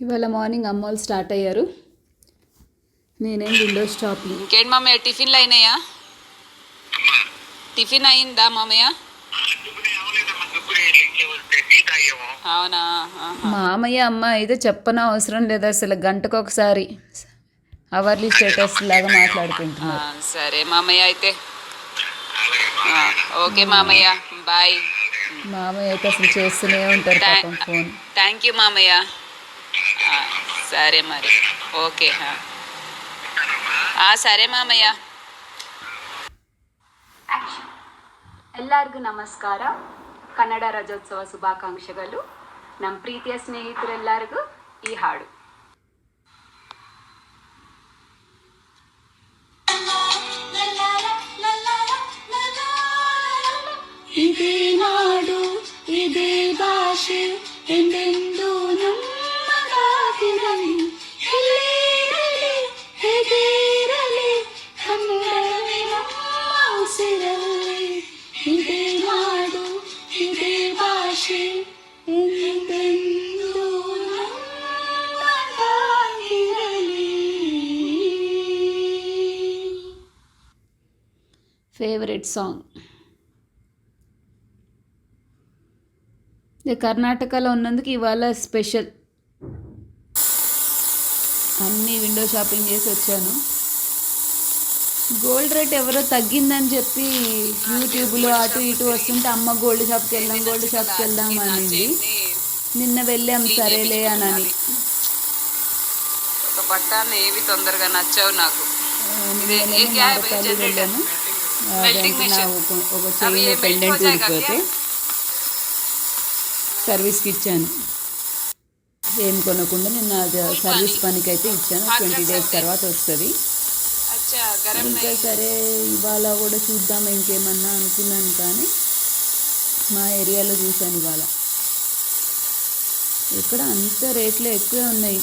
ఇవాళ మార్నింగ్ అమ్మోళ్ళు స్టార్ట్ అయ్యారు. నేనేం విండో షాపింగ్. ఇంకేంటి మామయ్య, టిఫిన్లు అయినాయా? టిఫిన్ అయిందా మామయ్య? అవునా? మామయ్య అమ్మ అయితే చెప్పన అవసరం లేదు, అసలు గంటకు ఒకసారి అవర్లీ స్టేటస్ లాగా మాట్లాడుకుంటున్నారు. సరే మామయ్య అయితే. ఓకే మామయ్య, బాయ్. మామయ్య అయితే అసలు చేస్తూనే ఉంటారు పాపం ఫోన్. థ్యాంక్ యూ మామయ్య. సరే మరి, ఓకే. సరే ಮಾಮಯ್ಯ. ಎಲ್ಲರಿಗೂ ನಮಸ್ಕಾರ. ಕನ್ನಡ ರಾಜ್ಯೋತ್ಸವ ಶುಭಾಕಾಂಕ್ಷೆಗಳು. ನಮ್ಮ ಪ್ರೀತಿಯ ಸ್ನೇಹಿತರೆಲ್ಲರಿಗೂ ಈ ಹಾಡು. ಇದೇ ನಾಡು ಇದೇ ಭಾಷೆ ಎಂದೆಂದೂ ನಮ್ಮದಾಗಿರಲಿ, ಎಲ್ಲೇರಲಿ ಹೇಗಿರಲಿ ಕನ್ನಡವೇ ನಮ್ಮ ಉಸಿರಲ್ಲಿ. ಇದೇ ನಾಡು ಇದೇ ಭಾಷೆ ಎಂದೆಂದೂ ನಮ್ಮದಾಗಿರಲಿ. Favourite song. కర్ణాటకలో ఉన్నందుకు ఇవాళ స్పెషల్. అన్నీ విండో షాపింగ్ చేసి వచ్చాను. గోల్డ్ రేట్ ఎవరో తగ్గిందని చెప్పి యూట్యూబ్లో అటు ఇటు వస్తుంటే అమ్మ గోల్డ్ షాప్కి వెళ్దాం అనింది. నిన్న వెళ్ళాం సరేలే అని. ఒక పట్టాన్ని ఏవి తొందరగా నచ్చావు నాకు. రూపాయలు వెళ్ళాను. ఒక చెయ్యి పెండెంట్ ఊడిపోతే సర్వీస్కి ఇచ్చాను. ఏం కొనకుండా నిన్న అది సర్వీస్ పనికి అయితే ఇచ్చాను. 20 days తర్వాత వస్తుంది. ఇంకా సరే ఇవాళ కూడా చూద్దాం ఇంకేమన్నా అనుకున్నాను, కానీ మా ఏరియాలో చూశాను ఇవాళ ఇక్కడ అంత రేట్లు ఎక్కువే ఉన్నాయి.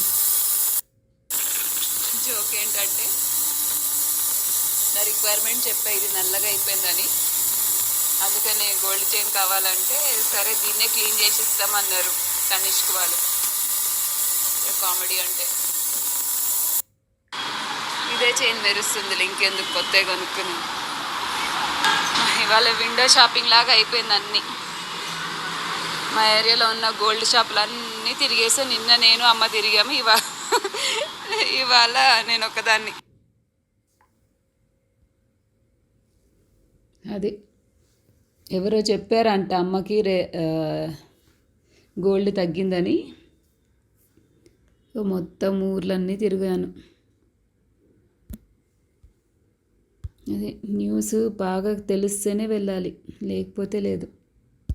జోక్ ఏంటంటే నా రిక్వైర్మెంట్ చెప్పా, ఇది నల్లగా అయిపోయిందని, అందుకని గోల్డ్ చైన్ కావాలంటే సరే దీన్నే క్లీన్ చేసి ఇస్తామన్నారు తనిష్క్ వాళ్ళు. కామెడీ అంటే ఇదే చైన్ మెరుస్తుంది, ఇంకెందుకు కొత్తగా కొనుక్కుని. ఇవాళ విండో షాపింగ్ లాగా అయిపోయింది అన్నీ. మా ఏరియాలో ఉన్న గోల్డ్ షాపులు అన్నీ తిరిగేసి నిన్న నేను అమ్మ తిరిగాము. ఇవాళ నేను ఒకదాన్ని. అది ఎవరో చెప్పారంట అమ్మకి గోల్డ్ తగ్గిందని. మొత్తం ఊర్లన్నీ తిరిగాను. అదే న్యూస్ బాగా తెలిస్తేనే వెళ్ళాలి, లేకపోతే లేదు.